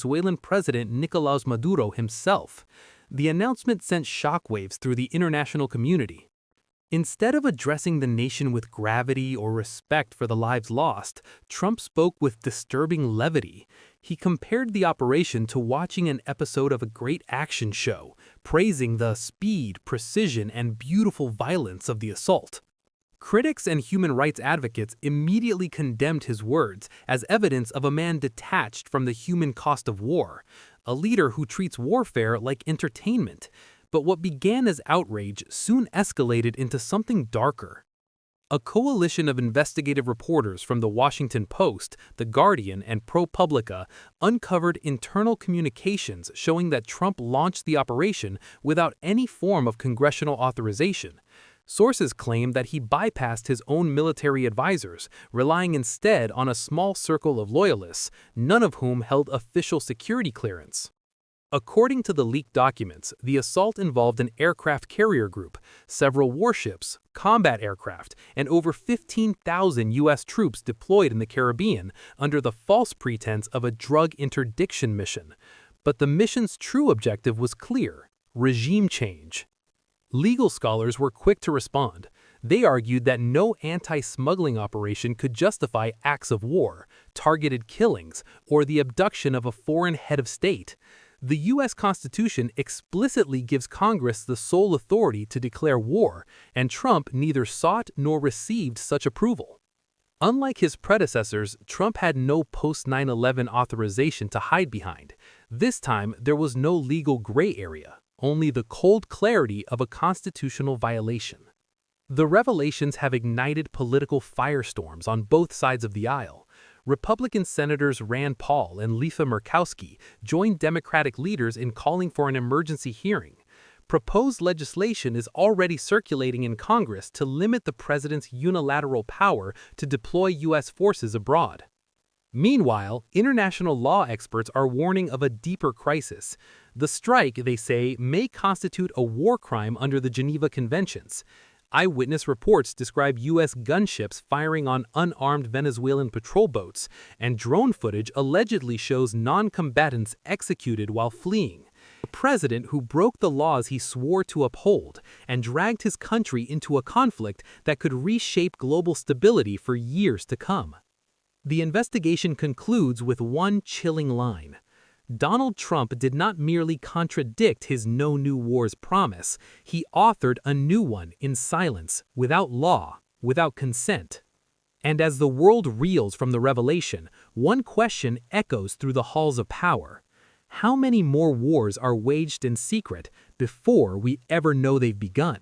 Venezuelan President Nicolás Maduro himself. The announcement sent shockwaves through the international community. Instead of addressing the nation with gravity or respect for the lives lost, Trump spoke with disturbing levity. He compared the operation to watching an episode of a great action show, praising the speed, precision, and beautiful violence of the assault. Critics and human rights advocates immediately condemned his words as evidence of a man detached from the human cost of war, a leader who treats warfare like entertainment. But what began as outrage soon escalated into something darker. A coalition of investigative reporters from The Washington Post, The Guardian, and ProPublica uncovered internal communications showing that Trump launched the operation without any form of congressional authorization. Sources claim that he bypassed his own military advisors, relying instead on a small circle of loyalists, none of whom held official security clearance. According to the leaked documents, the assault involved an aircraft carrier group, several warships, combat aircraft, and over 15,000 U.S. troops deployed in the Caribbean under the false pretense of a drug interdiction mission. But the mission's true objective was clear: regime change. Legal scholars were quick to respond. They argued that no anti-smuggling operation could justify acts of war, targeted killings, or the abduction of a foreign head of state. The U.S. Constitution explicitly gives Congress the sole authority to declare war, and Trump neither sought nor received such approval. Unlike his predecessors, Trump had no post-9/11 authorization to hide behind. This time, there was no legal gray area, only the cold clarity of a constitutional violation. The revelations have ignited political firestorms on both sides of the aisle. Republican Senators Rand Paul and Lisa Murkowski joined Democratic leaders in calling for an emergency hearing. Proposed legislation is already circulating in Congress to limit the president's unilateral power to deploy U.S. forces abroad. Meanwhile, international law experts are warning of a deeper crisis. The strike, they say, may constitute a war crime under the Geneva Conventions. Eyewitness reports describe U.S. gunships firing on unarmed Venezuelan patrol boats, and drone footage allegedly shows non-combatants executed while fleeing. A president who broke the laws he swore to uphold and dragged his country into a conflict that could reshape global stability for years to come. The investigation concludes with one chilling line. Donald Trump did not merely contradict his No New Wars promise, he authored a new one in silence, without law, without consent. And as the world reels from the revelation, one question echoes through the halls of power. How many more wars are waged in secret before we ever know they've begun?